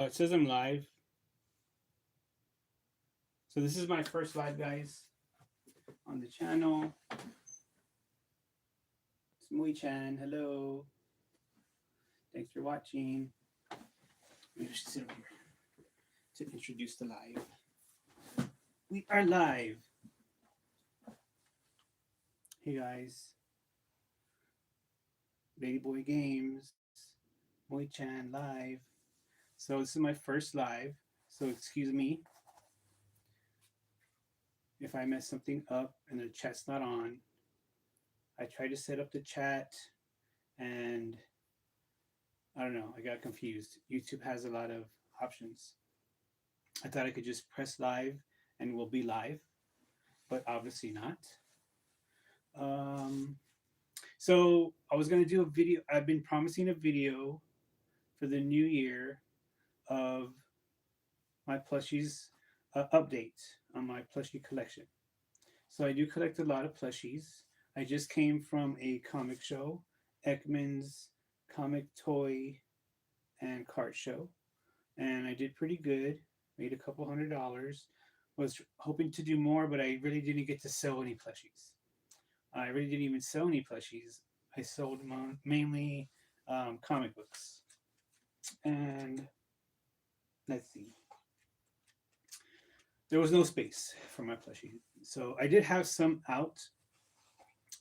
It says I'm live. So this is my first live, guys, on the channel. It's Mui Chan. Hello. Thanks for watching. Maybe I should sit over here to introduce the live. We are live. Hey guys. Ladyboy Games. Mui Chan live. So this is my first live. So excuse me if I mess something up and the chat's not on. I tried to set up the chat and I don't know, I got confused. YouTube has a lot of options. I thought I could just press live and we'll be live, but obviously not. Um, so I was going to do a video. I've been promising a video for the new year of my plushies update on my plushie collection. So I do collect a lot of plushies. I just came from a comic show, Ekman's Comic Toy and Cart Show, and I did pretty good. Made a couple $100. Was hoping to do more, but I really didn't get to sell any plushies. I really didn't even sell any plushies. I sold mainly comic books. And let's see. There was no space for my plushie. So I did have some out,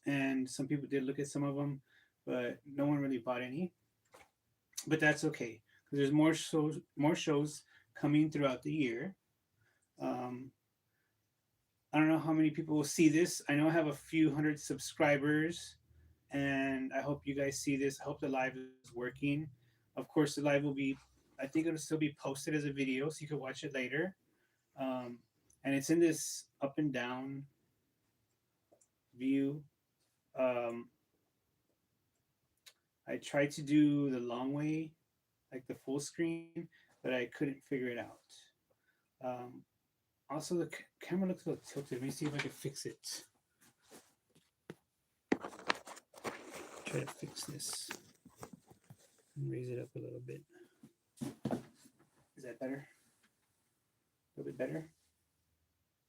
and some people did look at some of them, but no one really bought any. But that's okay because there's more shows coming throughout the year. Um, I don't know how many people will see this. I know I have a few hundred subscribers, and I hope you guys see this. I hope the live is working. Of course, the live will be, I think it'll still be posted as a video so you can watch it later. Um, and it's in this up and down view. Um, I tried to do the long way, like the full screen, but I couldn't figure it out. Um, Also, the camera looks a little tilted. Let me see if I can fix it. Try to fix this and raise it up a little bit. Is that better? A little bit better?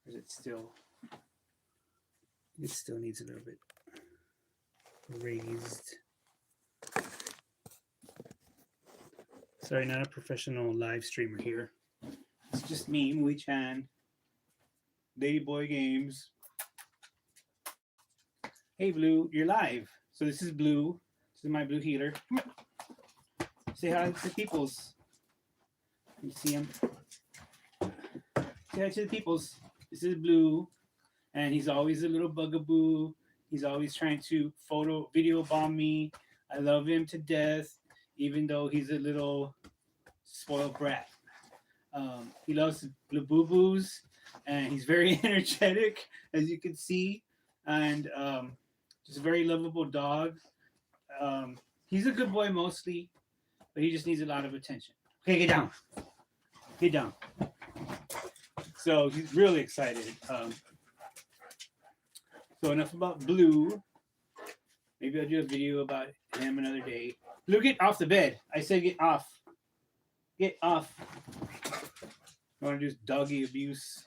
Or is it still? It still needs a little bit raised. Sorry, not a professional live streamer here. It's just me, Mui Chan, Ladyboy Games. Hey, Blue, you're live. So this is Blue. This is my Blue healer. Say hi to the peoples. You see him? Say hi to the peoples. This is Blue, and he's always a little bugaboo. He's always trying to video bomb me. I love him to death, even though he's a little spoiled brat. He loves blue boo boos, and he's very energetic, as you can see, and just a very lovable dog. He's a good boy mostly, but he just needs a lot of attention. Okay, get down. Get down. So he's really excited. So enough about Blue. Maybe I'll do a video about him another day. Blue, get off the bed. I said get off. Get off. I want to do doggy abuse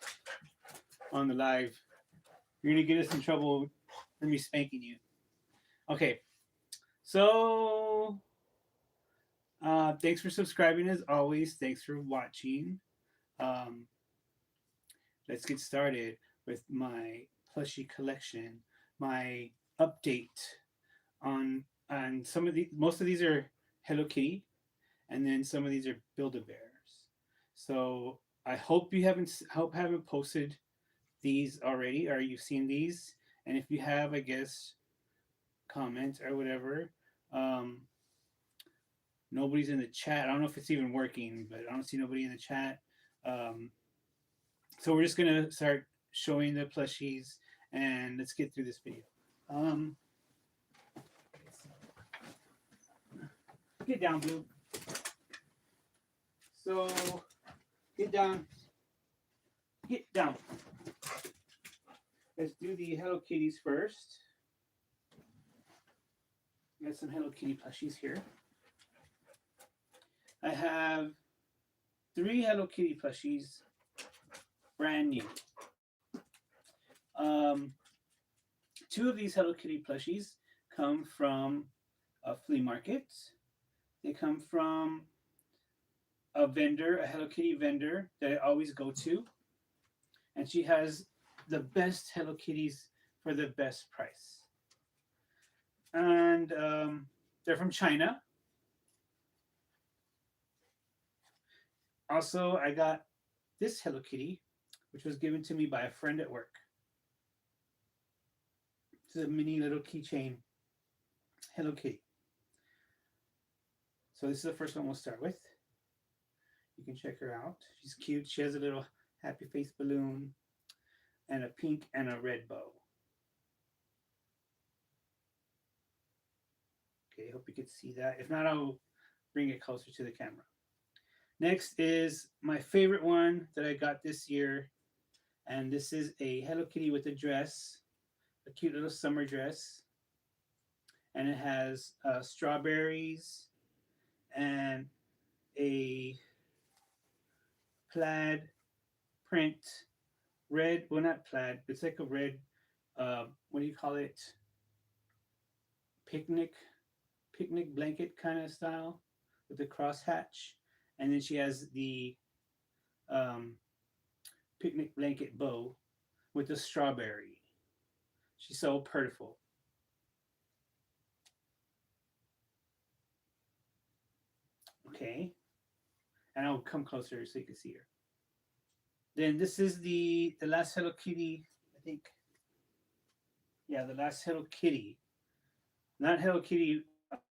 on the live. You're going to get us in trouble for me spanking you. Okay. So, thanks for subscribing as always. Thanks for watching. Let's get started with my plushie collection, my update on some of the most of these are Hello Kitty, and then some of these are Build-A-Bears. So I hope you haven't posted these already, or you've seen these, and if you have, I guess comment or whatever. Nobody's in the chat. I don't know if it's even working, but I don't see nobody in the chat. So we're just gonna start showing the plushies, and let's get through this video. Get down, Blue. So get down. Get down. Let's do the Hello Kitties first. Got some Hello Kitty plushies here. I have three Hello Kitty plushies, brand new. Um, Two of these Hello Kitty plushies come from a flea market. They come from a vendor, a Hello Kitty vendor that I always go to, and she has the best Hello Kitties for the best price. And they're from China. Also, I got this Hello Kitty, which was given to me by a friend at work. It's a mini little keychain Hello Kitty. So this is the first one we'll start with. You can check her out. She's cute. She has a little happy face balloon and a pink and a red bow. Okay, hope you can see that. If not, I'll bring it closer to the camera. Next is my favorite one that I got this year. And this is a Hello Kitty with a dress, a cute little summer dress. And it has strawberries and a plaid print, red, well, not plaid, it's like a red, what do you call it? Picnic, picnic blanket kind of style with the crosshatch. And then she has the um, picnic blanket bow with the strawberry. She's so prettiful. Okay, and I'll come closer so you can see her. Then this is the last Hello Kitty, I think. Yeah, the last Hello Kitty, not Hello Kitty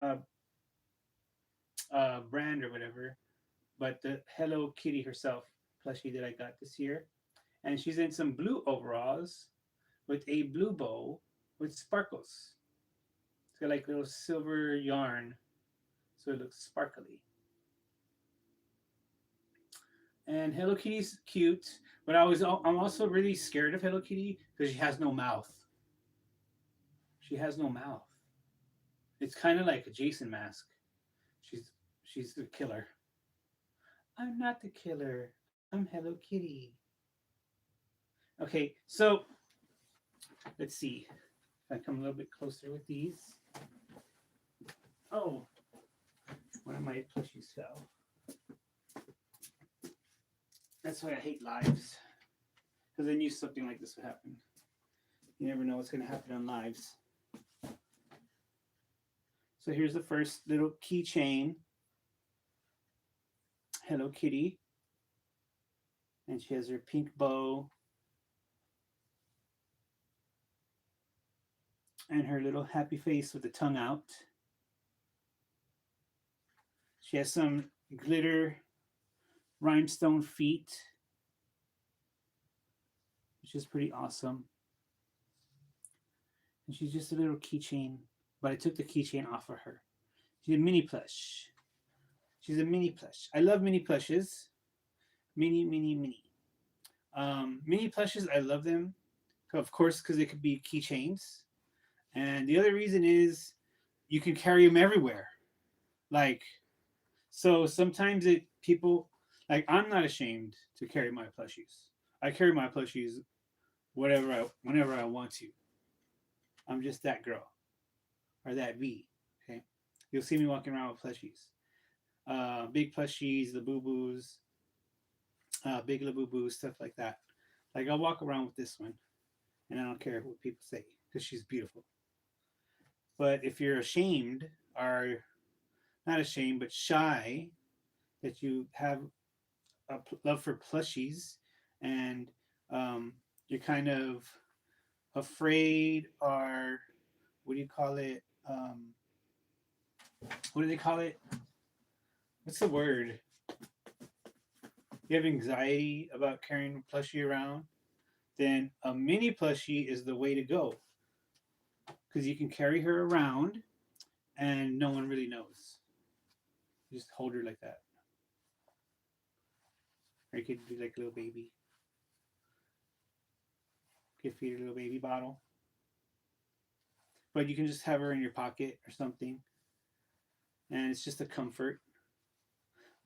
brand or whatever, but the Hello Kitty herself plushie that I got this year, and she's in some blue overalls with a blue bow with sparkles. It's got like little silver yarn, so it looks sparkly. And Hello Kitty's cute, but I'm also really scared of Hello Kitty because she has no mouth. She has no mouth. It's kind of like a Jason mask. She's she's the killer. I'm not the killer. I'm Hello Kitty. Okay, so let's see. If I come a little bit closer with these. Oh, one of my plushies fell. That's why I hate lives. Because I knew something like this would happen. You never know what's going to happen on lives. So here's the first little keychain. Hello Kitty. And she has her pink bow. And her little happy face with the tongue out. She has some glitter rhinestone feet, which is pretty awesome. And she's just a little keychain, but I took the keychain off of her. She's a mini plush. She's a mini plush. I love mini plushes. Mini, mini, mini. Mini plushes, I love them, of course, because they could be keychains. And the other reason is you can carry them everywhere. Like, so sometimes people, like, I'm not ashamed to carry my plushies. I carry my plushies whenever I want to. I'm just that girl or that V. Okay, you'll see me walking around with plushies, big plushies, the boo boos, big la boo boos, stuff like that. Like I'll walk around with this one, and I don't care what people say because she's beautiful. But if you're ashamed or not ashamed but shy that you have a love for plushies and you're kind of afraid or what do you call it? What do they call it? What's the word? You have anxiety about carrying a plushie around, then a mini plushie is the way to go because you can carry her around and no one really knows. You just hold her like that. Or you could do like a little baby. You could feed her a little baby bottle. But you can just have her in your pocket or something. And it's just a comfort.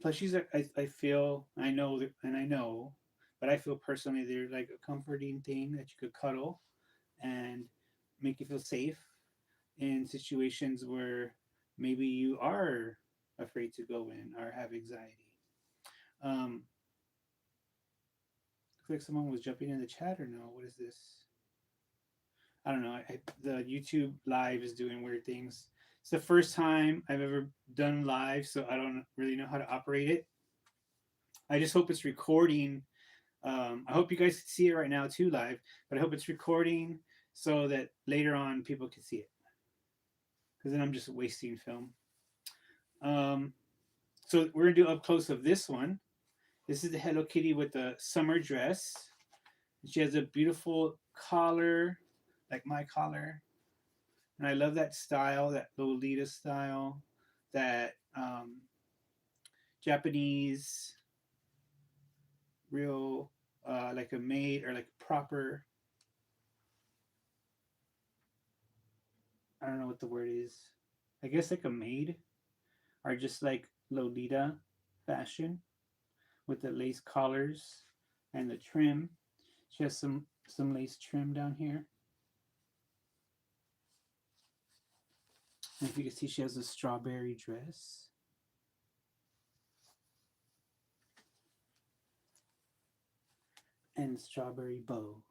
Plushies are, I feel, I know, and I know, but I feel personally they're like a comforting thing that you could cuddle and make you feel safe in situations where maybe you are afraid to go in or have anxiety. Um, looks like someone was jumping in the chat or no? What is this? I don't know. The YouTube live is doing weird things. It's the first time I've ever done live, so I don't really know how to operate it. I just hope it's recording. I hope you guys can see it right now too live, but I hope it's recording so that later on people can see it. Because then I'm just wasting film. Um, so we're gonna do up close of this one. This is the Hello Kitty with the summer dress. She has a beautiful collar, like my collar, and I love that style, that Lolita style, that Japanese, real, like a maid or like proper. I don't know what the word is. I guess like a maid, or just like Lolita fashion with the lace collars and the trim. She has some lace trim down here. And if you can see, she has a strawberry dress and strawberry bow.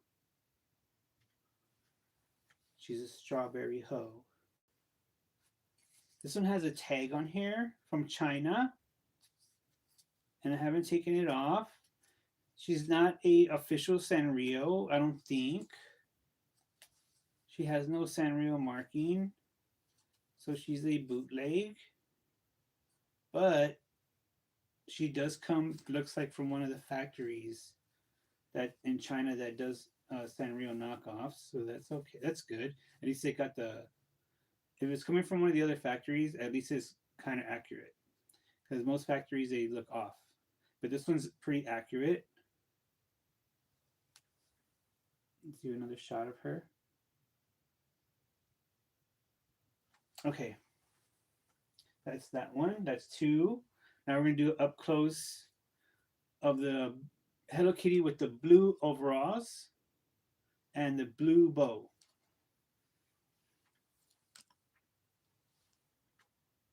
She's a strawberry hoe. This one has a tag on here from China, and I haven't taken it off. She's not a official Sanrio, I don't think. She has no Sanrio marking, so she's a bootleg. But she does come, looks like, from one of the factories that in China that does Sanrio knockoffs. So that's okay. That's good. At least they got the. If it's coming from one of the other factories, at least it's kind of accurate. Because most factories they look off, but this one's pretty accurate. Let's do another shot of her. Okay, that's that one. That's two. Now we're gonna do up close of the Hello Kitty with the blue overalls and the blue bow.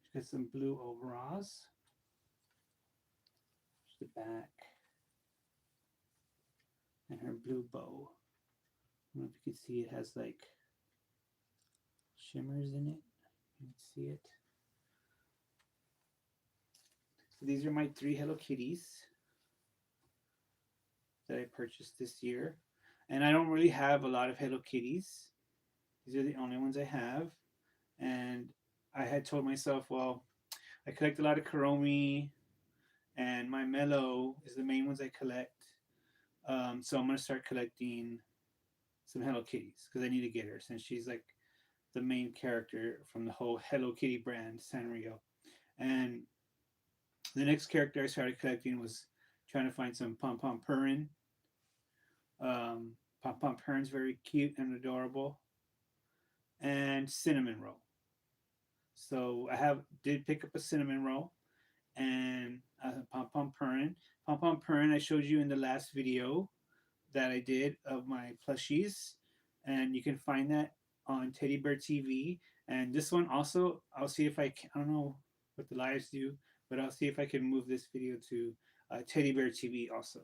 She's got some blue overalls. There's the back and her blue bow. I don't know if you can see it has like shimmers in it. You can see it. So these are my three Hello Kitties that I purchased this year. And I don't really have a lot of Hello Kitties. These are the only ones I have. And I had told myself, well, I collect a lot of Kuromi, and my Mellow is the main ones I collect. So I'm going to start collecting some Hello Kitties because I need to get her since she's like the main character from the whole Hello Kitty brand, Sanrio. And the next character I started collecting was trying to find some Pom Pom Purin. Pom Pom Purin's very cute and adorable. And Cinnamon Roll. So I did pick up a Cinnamon Roll and Pom Pom Purin. Pom Pom Purin I showed you in the last video that I did of my plushies, and you can find that on Teddy Bear TV. And this one also, I'll see if I can. I don't know what the lives do, but I'll see if I can move this video to Teddy Bear TV also.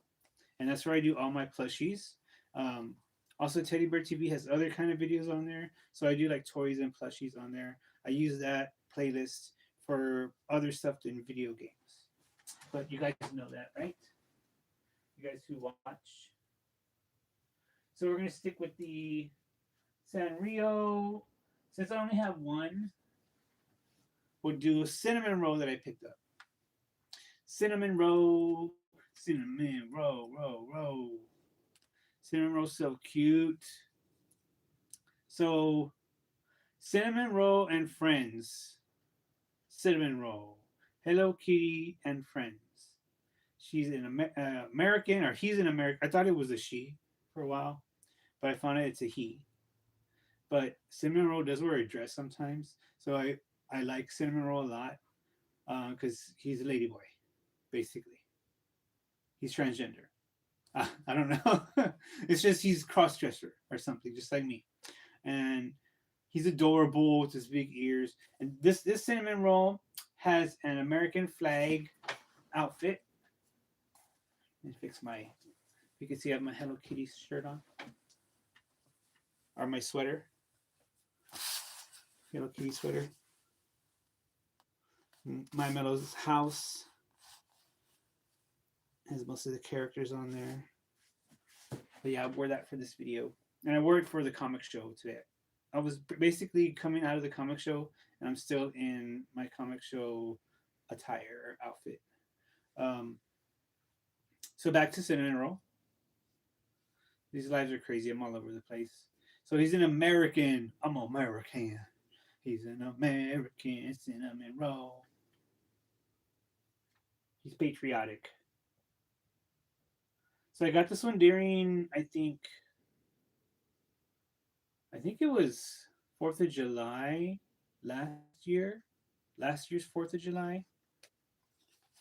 And that's where I do all my plushies. Um, Also, Teddy Bear TV has other kind of videos on there, so I do like toys and plushies on there. I use that playlist for other stuff in video games. But you guys know that, right? You guys who watch. So we're gonna stick with the Sanrio. Since I only have one, we'll do a cinnamon roll that I picked up. Cinnamon roll, cinnamon roll. Cinnamon roll so cute. So cinnamon roll and friends. Cinnamon roll. Hello Kitty and friends. She's an American, or he's an American. I thought it was a she for a while, but I found out it's a he. But Cinnamon Roll does wear a dress sometimes, so I like Cinnamon Roll a lot because he's a lady boy. basically. He's transgender. I don't know. It's just he's cross dresser or something, just like me. And he's adorable with his big ears. And this cinnamon roll has an American flag outfit. Let me fix my. You can see I have my Hello Kitty shirt on, or my sweater, Hello Kitty sweater. My Meadow's house has most of the characters on there. But yeah, I wore that for this video, and I wore it for the comic show today. I was basically coming out of the comic show, and I'm still in my comic show attire or outfit. Um, so back to Cinnamon Roll. These lives are crazy. I'm all over the place. So he's an American. I'm American. He's an American cinnamon roll. He's patriotic. So I got this one during I think it was 4th of July last year. Last year's 4th of July.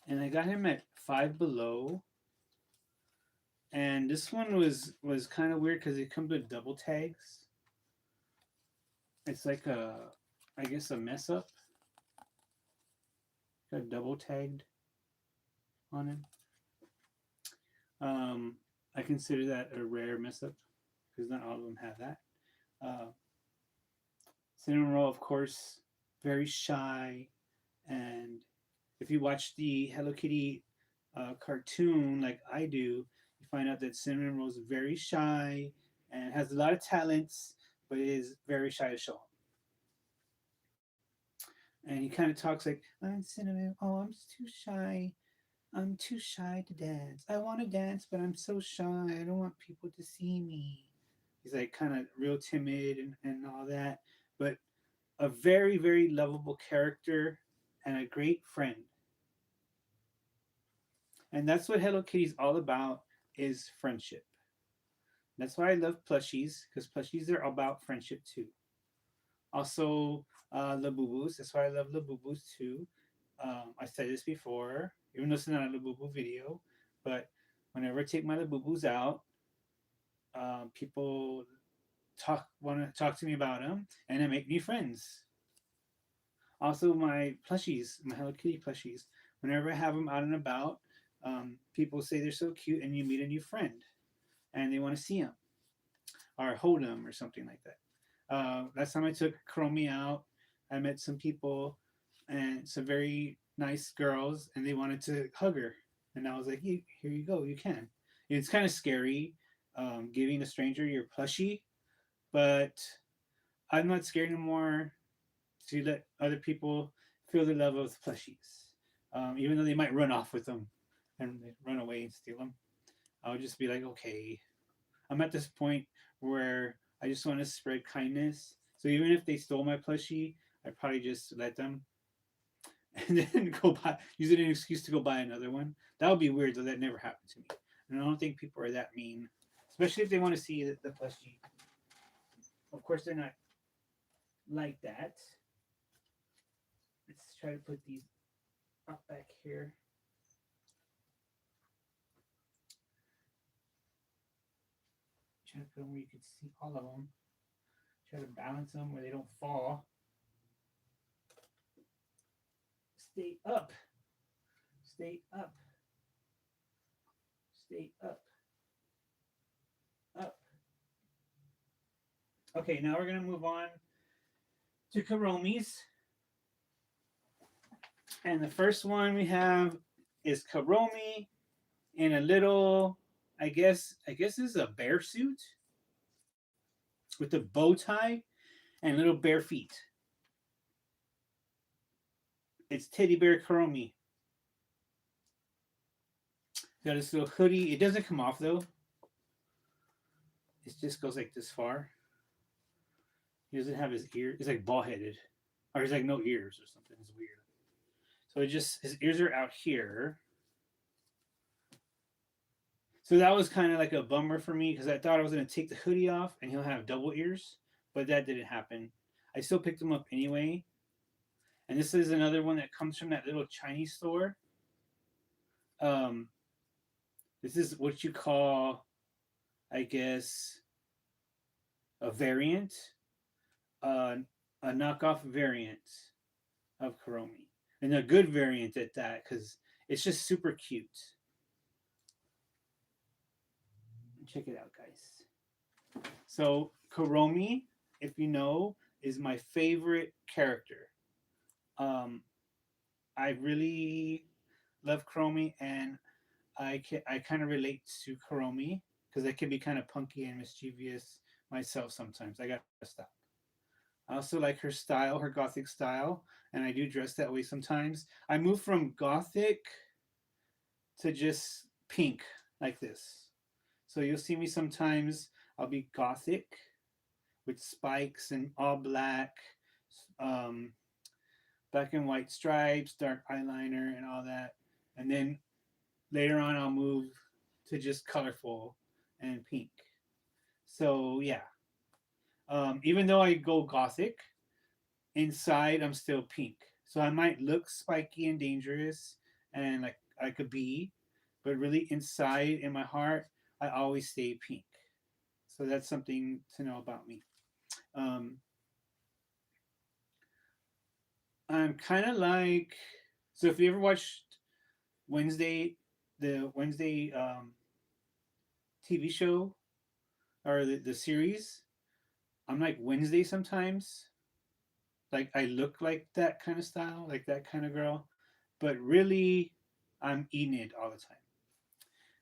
And I got him at Five Below. And this one was kind of weird because it comes with double tags. It's like I guess a mess up. Got double tagged on him. I consider that a rare mess up because not all of them have that. Cinnamon Roll, of course, very shy, and if you watch the Hello Kitty cartoon like I do, you find out that Cinnamon Roll is very shy and has a lot of talents, but is very shy to show them. And he kind of talks like, "I'm Cinnamon. Oh, I'm too shy. I'm too shy to dance. I want to dance, but I'm so shy. I don't want people to see me." He's like kind of real timid and all that, but a very, very lovable character and a great friend. And that's what Hello Kitty's all about, is friendship. That's why I love plushies, because plushies are about friendship too. Also, Labubus. That's why I love Labubus too. I said this before, even though it's not a Labubu video, but whenever I take my Labubus out, people want to talk to me about them, and they make new friends. Also, my plushies, my Hello Kitty plushies, whenever I have them out and about, people say they're so cute, and you meet a new friend, and they want to see them or hold them or something like that. Last time I took Chromie out, I met some people and some very nice girls, and they wanted to hug her, and I was like, "Here you go, you can." It's kind of scary giving a stranger your plushie, but I'm not scared anymore to let other people feel the love of plushies, even though they might run off with them and run away and steal them. I'll just be like, okay, I'm at this point where I just want to spread kindness. So even if they stole my plushie, I'd probably just let them and then go buy, use it as an excuse to go buy another one. That would be weird, though. That never happened to me. And I don't think people are that mean, especially if they want to see the plushie. Of course, they're not like that. Let's try to put these up back here. Try to put them where you can see all of them. Try to balance them where they don't fall. Stay up. Stay up. Stay up. Up. Okay, now we're going to move on to Karomis. And the first one we have is Karomi in a little, I guess this is a bear suit with a bow tie and little bare feet. It's Teddy Bear Karomi. Got this little hoodie. It doesn't come off though. It just goes like this far. He doesn't have his ear. He's like bald headed, or he's like no ears or something. It's weird. So it just, his ears are out here. So that was kind of like a bummer for me because I thought I was going to take the hoodie off and he'll have double ears, but that didn't happen. I still picked him up anyway. And this is another one that comes from that little Chinese store. Um, this is what you call, I guess, a variant, uh, a knockoff variant of Kuromi, and a good variant at that because it's just super cute. Check it out, guys. So Kuromi, if you know, is my favorite character. Um, I really love Kuromi, and I kind of relate to Kuromi because I can be kind of punky and mischievous myself sometimes. I gotta stop. I also like her style, her gothic style, and I do dress that way sometimes. I move from gothic to just pink like this. So you'll see me sometimes. I'll be gothic with spikes and all black, um, black and white stripes, dark eyeliner, and all that. And then later on, I'll move to just colorful and pink. So yeah, even though I go gothic, inside I'm still pink. So I might look spiky and dangerous, and like I could be, but really inside in my heart, I always stay pink. So that's something to know about me. Um, I'm kind of like, so if you ever watched Wednesday, the Wednesday TV show or the series, I'm like Wednesday sometimes. Like I look like that kind of style, like that kind of girl, but really I'm Enid all the time.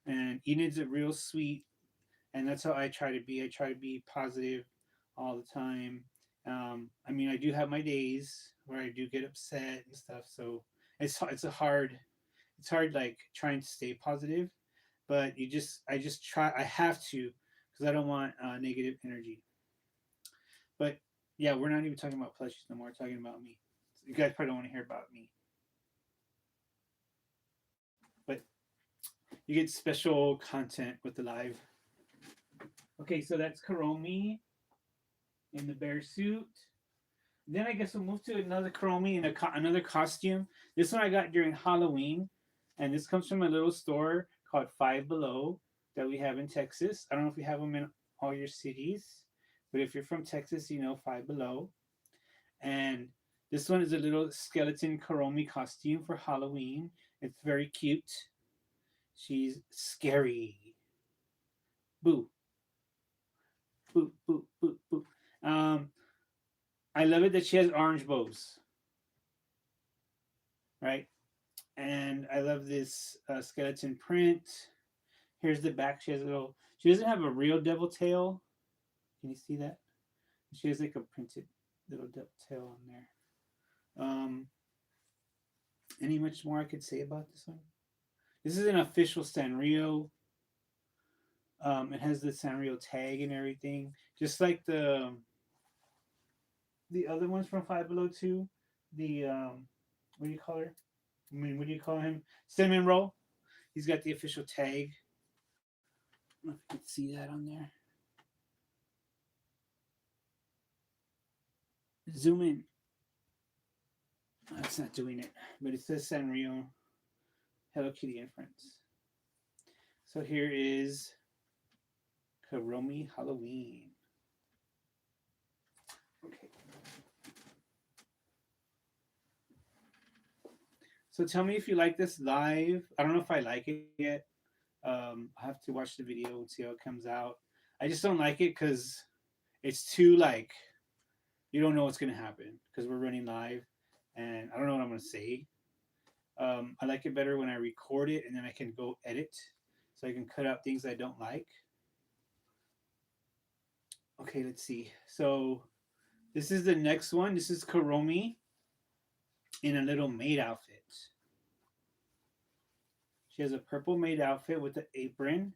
And Enid's a real sweet, and that's how I try to be. I try to be positive all the time. I mean, I do have my days where I do get upset and stuff. So it's a hard it's hard like trying to stay positive, but I just try. I have to because I don't want negative energy. But yeah, we're not even talking about plushies no more. We're talking about me. You guys probably don't want to hear about me, but you get special content with the live. Okay, so that's Karomi in the bear suit. Then I guess we'll move to another Chromie in another costume. This one I got during Halloween, and this comes from a little store called Five Below that we have in Texas. I don't know if we have them in all your cities, but if you're from Texas, you know Five Below. And this one is a little skeleton Kuromi costume for Halloween. It's very cute. She's scary. Boo, boo, boo, boo, boo. Um, I love it that she has orange bows, right? And I love this skeleton print. Here's the back. She has a little. She doesn't have a real devil tail. Can you see that? She has like a printed little devil tail on there. Any much more I could say about this one? This is an official Sanrio. It has the Sanrio tag and everything, just like the other ones from Five Below Two. The what do you call her? I mean, what do you call him? Cinnamon Roll. He's got the official tag. I don't know if you can see that on there. Zoom in. It's not doing it, but it says Sanrio, Hello Kitty and Friends. So here is Karomi Halloween. Okay. So tell me if you like this live. I don't know if I like it yet. I have to watch the video and see how it comes out. I just don't like it because it's too like you don't know what's gonna happen because we're running live, and I don't know what I'm gonna say. I like it better when I record it and then I can go edit, so I can cut out things I don't like. Okay, let's see. So this is the next one. This is Karomi in a little maid outfit. She has a purple maid outfit with an apron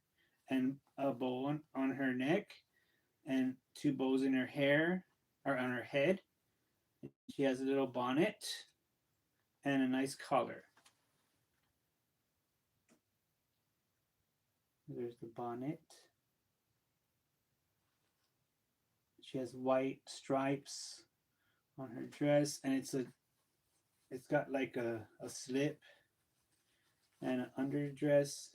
and a bow on her neck and two bows in her hair or on her head. She has a little bonnet and a nice collar. There's the bonnet. She has white stripes on her dress, and it's got like a slip and an underdress.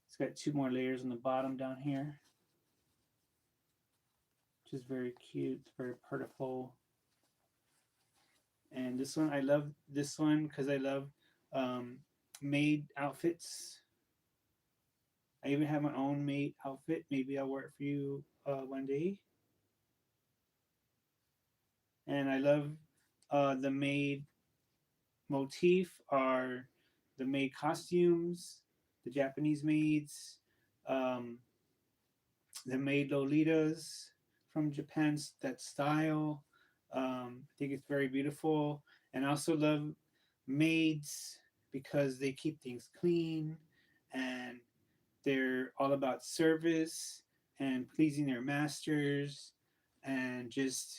It's got two more layers on the bottom down here, which is very cute. It's very purtiful. And this one, I love this one because I love um, maid outfits. I even have my own maid outfit. Maybe I'll wear it for you one day. And I love the maid motif are the maid costumes, the Japanese maids, um, the maid Lolitas from Japan, that style. I think it's very beautiful. And I also love maids because they keep things clean and they're all about service and pleasing their masters and just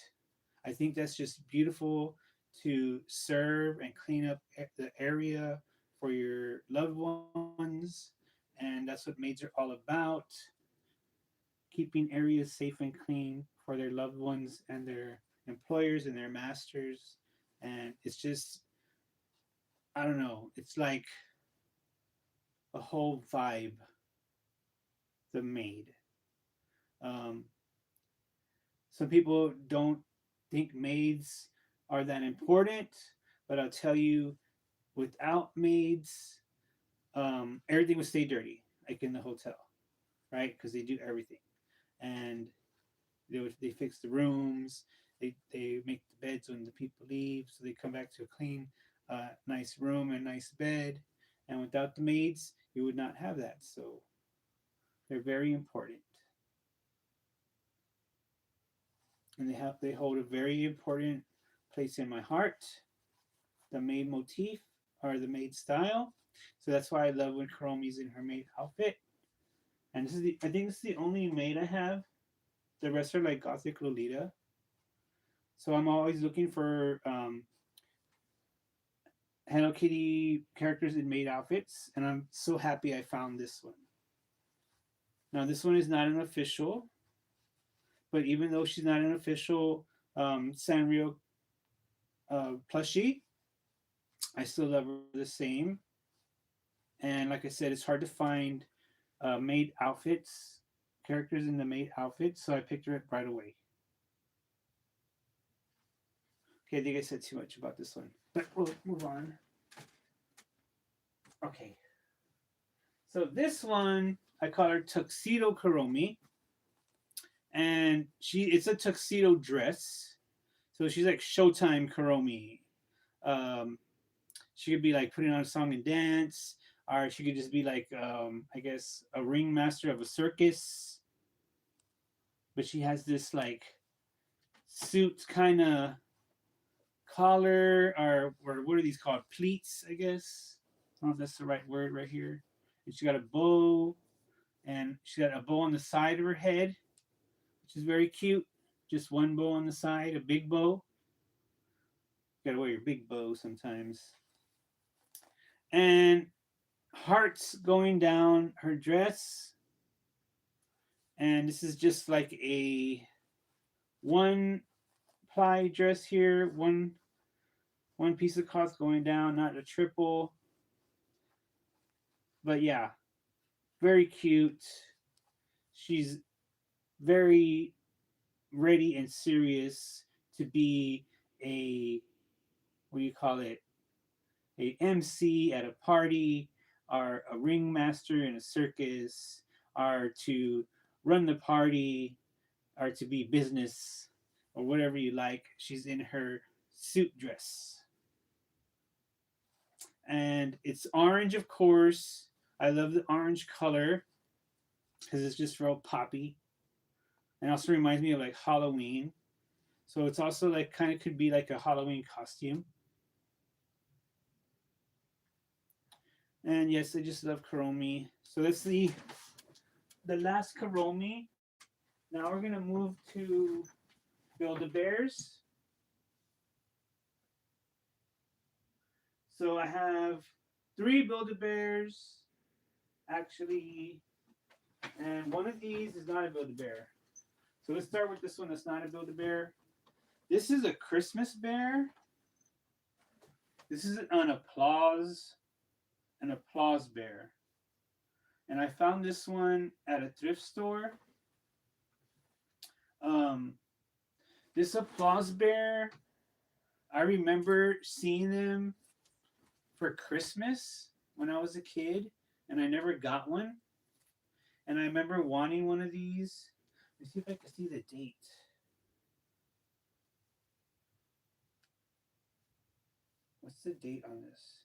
I think that's just beautiful to serve and clean up the area for your loved ones. And that's what maids are all about, keeping areas safe and clean for their loved ones and their employers and their masters. And it's just, I don't know, it's like a whole vibe, the maid. Um, some people don't think maids are that important, but I'll tell you, without maids, everything would stay dirty, like in the hotel, right? Because they do everything, and they fix the rooms, they make the beds when the people leave, so they come back to a clean, nice room and nice bed. And without the maids, you would not have that. So they're very important, and they hold a very important place in my heart. The maid motif or the maid style. So that's why I love when Kuromi's in her maid outfit. And I think this is the only maid I have. The rest are like Gothic Lolita. So I'm always looking for Hello Kitty characters in maid outfits, and I'm so happy I found this one. Now this one is not an official, but even though she's not an official Sanrio plushie, I still love her the same. And like I said, it's hard to find maid outfits, characters in the maid outfits, so I picked her up right away. Okay, I think I said too much about this one, but we'll move on. Okay, so this one I call her Tuxedo Kuromi, and it's a tuxedo dress, so she's like Showtime Kuromi. Um, she could be like putting on a song and dance, or she could just be like I guess a ringmaster of a circus. But she has this like suit kind of collar, or what are these called? Pleats, I guess. I don't know if that's the right word right here. And she got a bow, and she got a bow on the side of her head, which is very cute. Just one bow on the side, a big bow. You gotta wear your big bow sometimes. And hearts going down her dress. And this is just like a one ply dress here, one piece of cloth going down, not a triple. But yeah, very cute. She's very ready and serious to be a, what do you call it, a MC at a party, or a ringmaster in a circus, or to run the party, or to be business, or whatever you like. She's in her suit dress. And it's orange, of course. I love the orange color because it's just real poppy. And also reminds me of like Halloween. So it's also like kind of could be like a Halloween costume. And yes, I just love Kuromi. So that's the last Kuromi. Now we're gonna move to Build-A-Bears. So I have 3 Build-A-Bears actually, and one of these is not a Build-A-Bear. So let's start with this one that's not a Build-A-Bear. This is a Christmas bear. This is an applause. an applause bear. And I found this one at a thrift store. Um, this applause bear, I remember seeing them for Christmas when I was a kid, and I never got one. And I remember wanting one of these. Let's see if I can see the date. What's the date on this?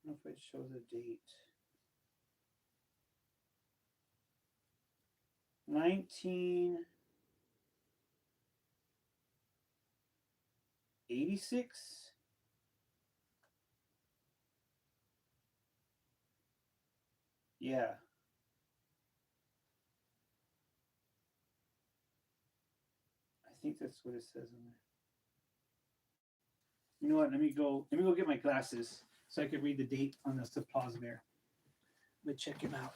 I don't know if it shows a date. 1986. Yeah, I think that's what it says on there. You know what? Let me go get my glasses so I can read the date on this applause bear. But check him out.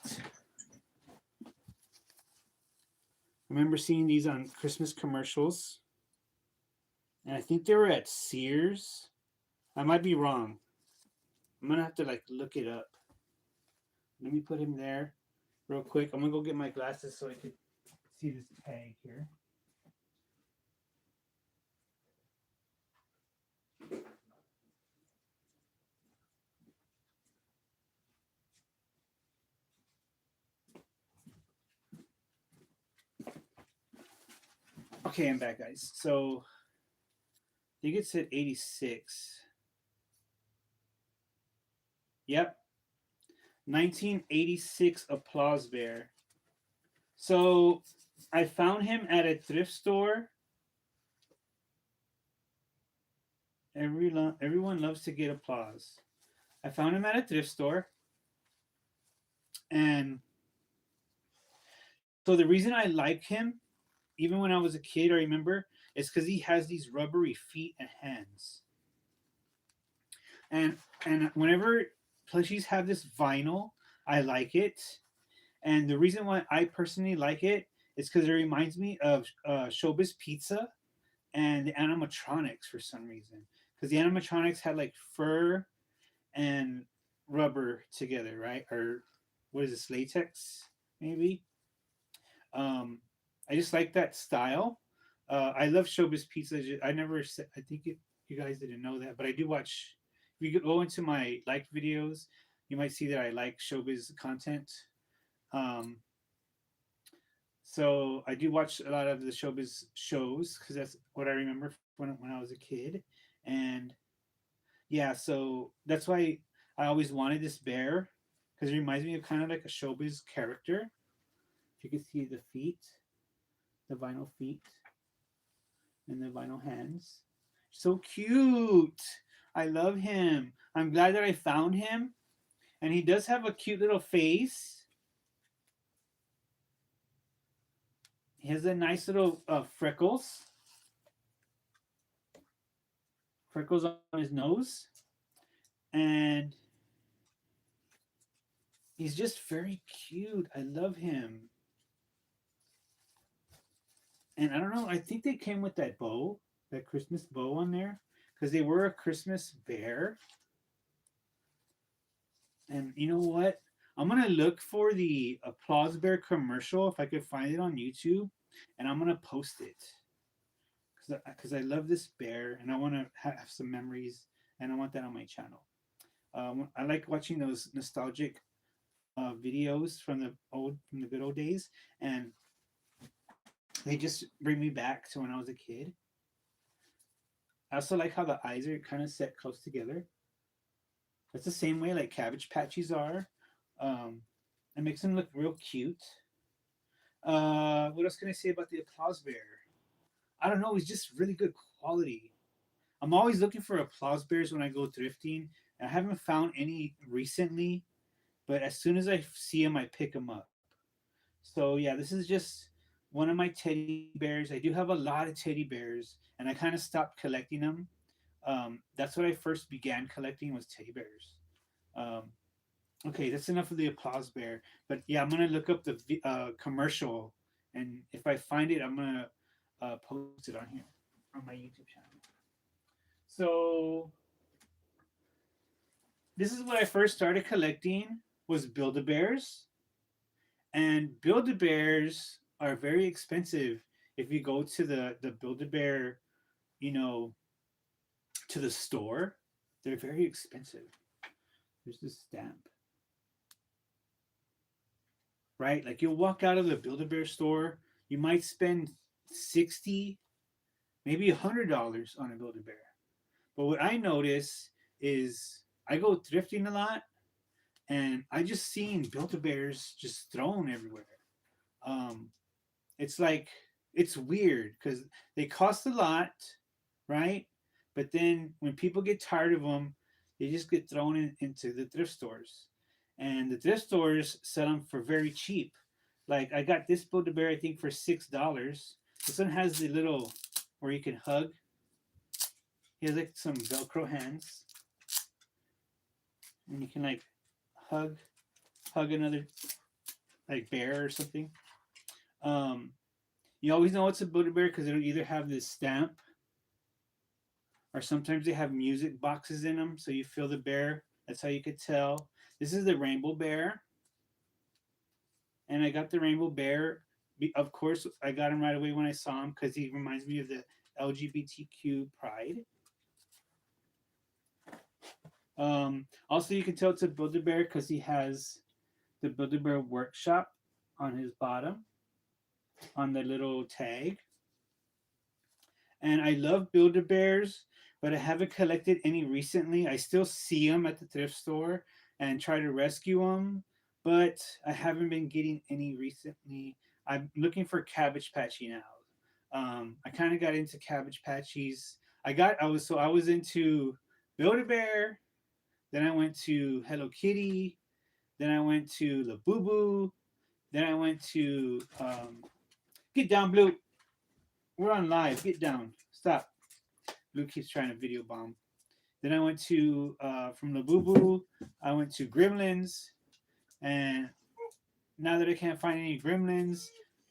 I remember seeing these on Christmas commercials, and I think they were at Sears. I might be wrong. I'm gonna have to like look it up. Let me put him there real quick. I'm gonna go get my glasses so I can see this tag here. Okay, I'm back, guys. So I think it said 86. Yep, 1986 applause bear. So I found him at a thrift store. Everyone loves to get applause. I found him at a thrift store, and so the reason I like him, even when I was a kid, I remember, is because he has these rubbery feet and hands. And whenever plushies have this vinyl, I like it. And the reason why I personally like it is because it reminds me of Showbiz Pizza and the animatronics for some reason. Because the animatronics had like fur and rubber together, right? Or what is this, latex, maybe? Um, I just like that style. I love Showbiz Pizza. I never said, I think you guys didn't know that, but I do watch. If you go into my liked videos, you might see that I like Showbiz content. Um, so I do watch a lot of the Showbiz shows because that's what I remember when I was a kid, and yeah, so that's why I always wanted this bear because it reminds me of kind of like a Showbiz character. If you can see the feet, the vinyl feet, and the vinyl hands. So cute. I love him. I'm glad that I found him. And he does have a cute little face. He has a nice little freckles on his nose. And he's just very cute. I love him. And I don't know, I think they came with that bow, that Christmas bow on there. Because they were a Christmas bear. And you know what? I'm gonna look for the Applause Bear commercial if I could find it on YouTube, and I'm gonna post it because I love this bear and I want to have some memories and I want that on my channel. I like watching those nostalgic videos from the good old days, and they just bring me back to when I was a kid. I also like how the eyes are kind of set close together. That's the same way like Cabbage Patches are. Um, it makes them look real cute. What else can I say about the Applause Bear? I don't know. It's just really good quality. I'm always looking for Applause Bears when I go thrifting. I haven't found any recently, but as soon as I see them, I pick them up. So yeah, this is just one of my teddy bears. I do have a lot of teddy bears, and I kind of stopped collecting them. That's what I first began collecting was teddy bears. Um, Okay, that's enough of the applause bear. But yeah, I'm gonna look up the commercial, and if I find it, I'm gonna post it on here on my YouTube channel. So this is what I first started collecting was Build-A-Bears, and Build-A-Bears are very expensive. If you go to the Build-A-Bear, you know, to the store, they're very expensive. There's this stamp, right? Like you'll walk out of the Build-A-Bear store, you might spend 60, maybe $100 on a Build-A-Bear. But what I notice is I go thrifting a lot, and I just seen Build-A-Bears just thrown everywhere. Um, it's like it's weird because they cost a lot, right? But then when people get tired of them, they just get thrown into the thrift stores, and the thrift stores sell them for very cheap. Like I got this Build-A-Bear I think for $6. This one has the little where you can hug. He has like some Velcro hands, and you can like hug another like bear or something. Um, you always know it's a Build-A-Bear because it'll either have this stamp or sometimes they have music boxes in them, so you feel the bear. That's how you could tell. This is the Rainbow Bear, and I got the Rainbow Bear. Of course, I got him right away when I saw him because he reminds me of the LGBTQ pride. Also, you can tell it's a Build-A-Bear because he has the Build-A-Bear workshop on his bottom on the little tag. And I love Build-A-Bears, but I haven't collected any recently. I still see them at the thrift store and try to rescue them, but I haven't been getting any recently. I'm looking for Cabbage Patchy now. I kind of got into Cabbage Patchies. I was into Build-A-Bear, then I went to Hello Kitty, then I went to Labubu, then I went to Get Down Blue. We're on live. Get down. Stop. Blue keeps trying to video bomb. Then I went to from Labubu. I went to Gremlins, and now that I can't find any Gremlins,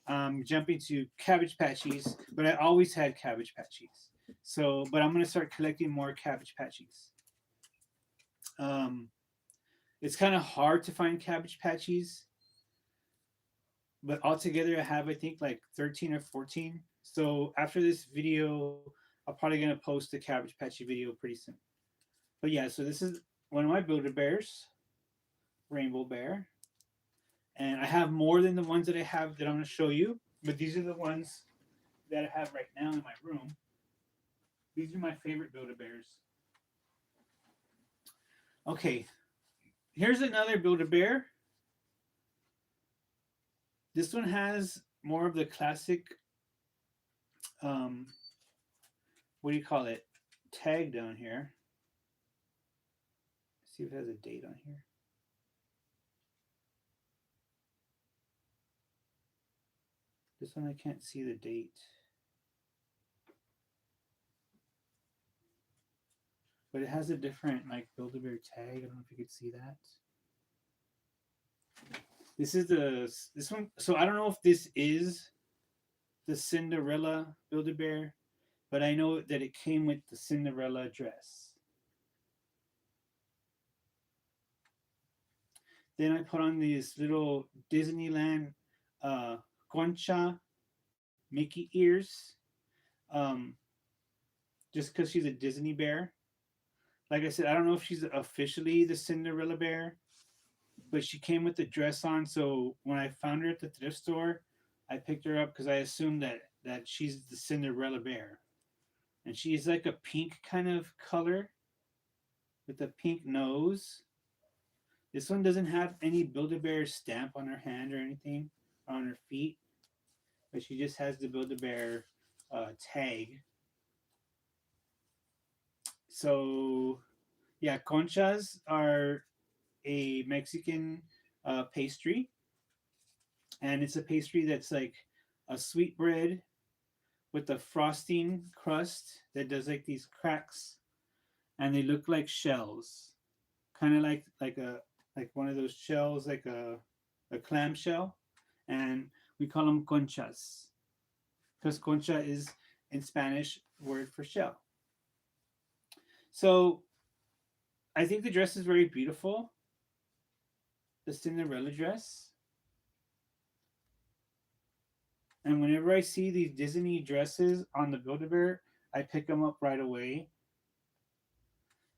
I'm jumping to Cabbage Patchies. But I always had Cabbage Patchies. So, but I'm gonna start collecting more Cabbage Patchies. Um, it's kind of hard to find Cabbage Patchies, but altogether I have I think like 13 or 14. So after this video, I'm probably gonna post the Cabbage Patchy video pretty soon. But yeah, so this is one of my Build-A-Bears, Rainbow Bear, and I have more than the ones that I have that I'm gonna show you. But these are the ones that I have right now in my room. These are my favorite Build-A-Bears. Okay, here's another Build-A-Bear. This one has more of the classic, um, what do you call it, tag down here. Let's see if it has a date on here. This one I can't see the date. But it has a different like Build-A-Bear tag. I don't know if you could see that. This one. So I don't know if this is the Cinderella Build-A-Bear, but I know that it came with the Cinderella dress. Then I put on these little Disneyland Concha Mickey ears, um, just because she's a Disney bear. Like I said, I don't know if she's officially the Cinderella bear, but she came with the dress on. So when I found her at the thrift store, I picked her up because I assumed that she's the Cinderella bear, and she's like a pink kind of color with a pink nose. This one doesn't have any Build-A-Bear stamp on her hand or anything or on her feet, but she just has the Build-A-Bear tag. So yeah, conchas are a Mexican pastry, and it's a pastry that's like a sweet bread with a frosting crust that does like these cracks, and they look like shells, kind of like one of those shells, like a clam shell, and we call them conchas because concha is in Spanish word for shell. So I think the dress is very beautiful. The Cinderella dress. And whenever I see these Disney dresses on the Build-A-Bear, I pick them up right away.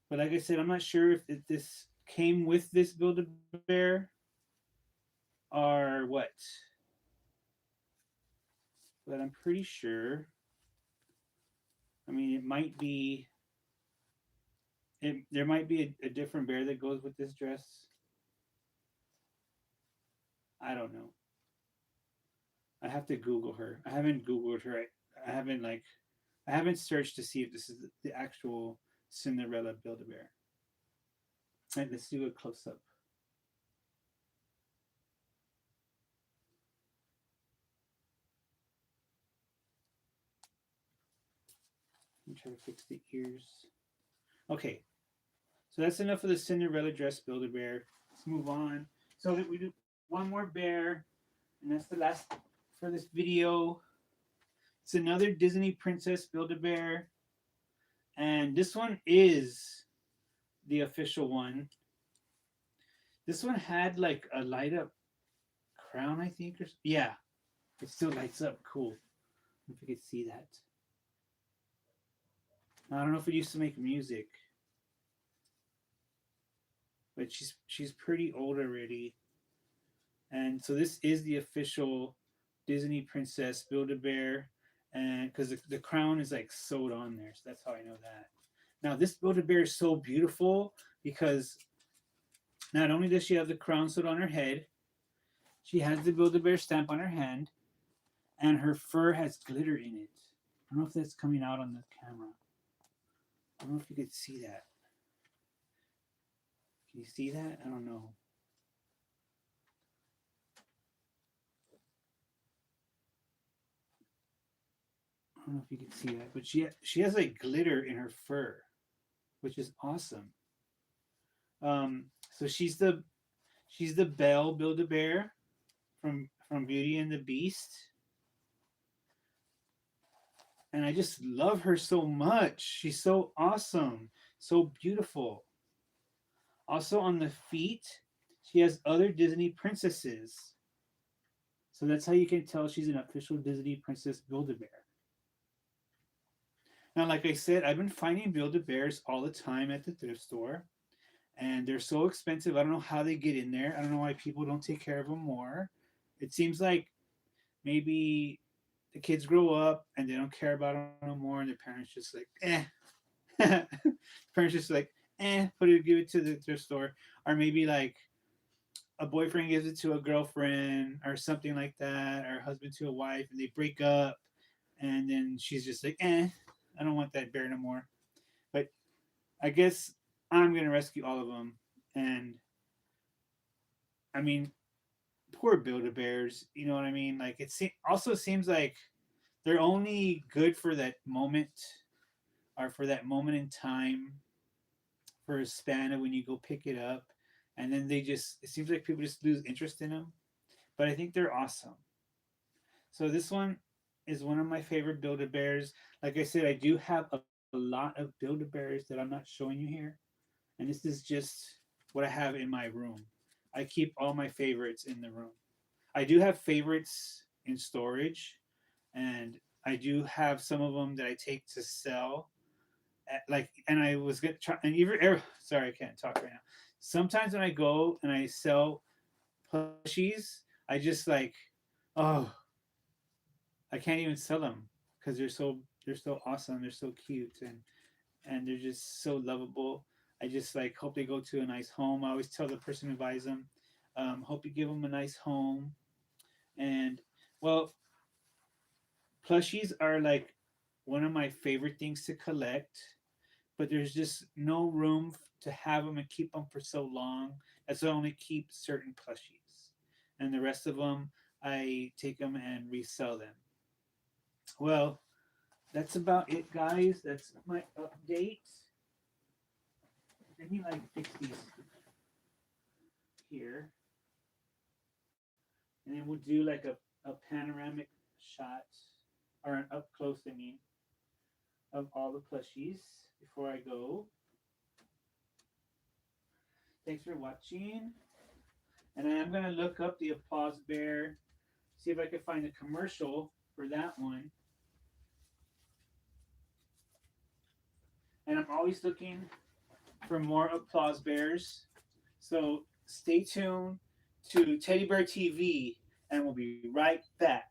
But like I said, I'm not sure if this came with this Build-A-Bear or what. But I'm pretty sure. I mean, it might be. There might be a different bear that goes with this dress. I don't know. I have to Google her. I haven't Googled her. I haven't like. I haven't searched to see if this is the actual Cinderella Build-A-Bear. Right, let's do a close up. Let me try to fix the ears. Okay, so that's enough of the Cinderella dress Build-A-Bear. Let's move on. So that we do one more bear, and that's the last for this video. It's another Disney Princess Build-A-Bear, and this one is the official one. This one had like a light up crown, I think, or yeah, it still lights up. Cool. If you could see that. I don't know if it used to make music, but she's pretty old already. And so this is the official Disney Princess Build-A-Bear, and because the crown is like sewed on there, so that's how I know that. Now this Build-A-Bear is so beautiful because not only does she have the crown sewed on her head, she has the Build-A-Bear stamp on her hand, and her fur has glitter in it. I don't know if that's coming out on the camera. I don't know if you could see that. Can you see that? I don't know. I don't know if you can see that, but she has like glitter in her fur, which is awesome. So she's the Belle Build a Bear from Beauty and the Beast, and I just love her so much. She's so awesome, so beautiful. Also on the feet, she has other Disney princesses, so that's how you can tell she's an official Disney Princess Build a Bear. Now, like I said, I've been finding Build a Bears all the time at the thrift store, and they're so expensive. I don't know how they get in there. I don't know why people don't take care of them more. It seems like maybe the kids grow up and they don't care about them no more, and their parents just like, parents just like, put it, give it to the thrift store, or maybe like a boyfriend gives it to a girlfriend or something like that, or a husband to a wife, and they break up, and then she's just like, I don't want that bear no more. But I guess I'm gonna rescue all of them, and I mean, poor Build-A-Bears. You know what I mean? Like also seems like they're only good for that moment or for that moment in time for a span of when you go pick it up, and then they just it seems like people just lose interest in them. But I think they're awesome. So this one is one of my favorite Build-A-Bears. Like I said, I do have a lot of Build-A-Bears that I'm not showing you here, and this is just what I have in my room. I keep all my favorites in the room. I do have favorites in storage, and I do have some of them that I take to sell. Like, and I was gonna try, and even sorry, I can't talk right now. Sometimes when I go and I sell plushies, I just like, oh, I can't even sell them because they're so awesome, they're so cute, and they're just so lovable. I just like hope they go to a nice home. I always tell the person who buys them, hope you give them a nice home. And well, plushies are like one of my favorite things to collect, but there's just no room to have them and keep them for so long. That's why I only keep certain plushies, and the rest of them I take them and resell them. Well, that's about it, guys. That's my update. Let me like fix these here, and then we'll do like a panoramic shot or an up close. I mean, of all the plushies before I go. Thanks for watching. And I am going to look up the Applause Bear, see if I can find a commercial for that one. And I'm always looking for more Applause Bears. So stay tuned to Teddy Bear TV, and we'll be right back.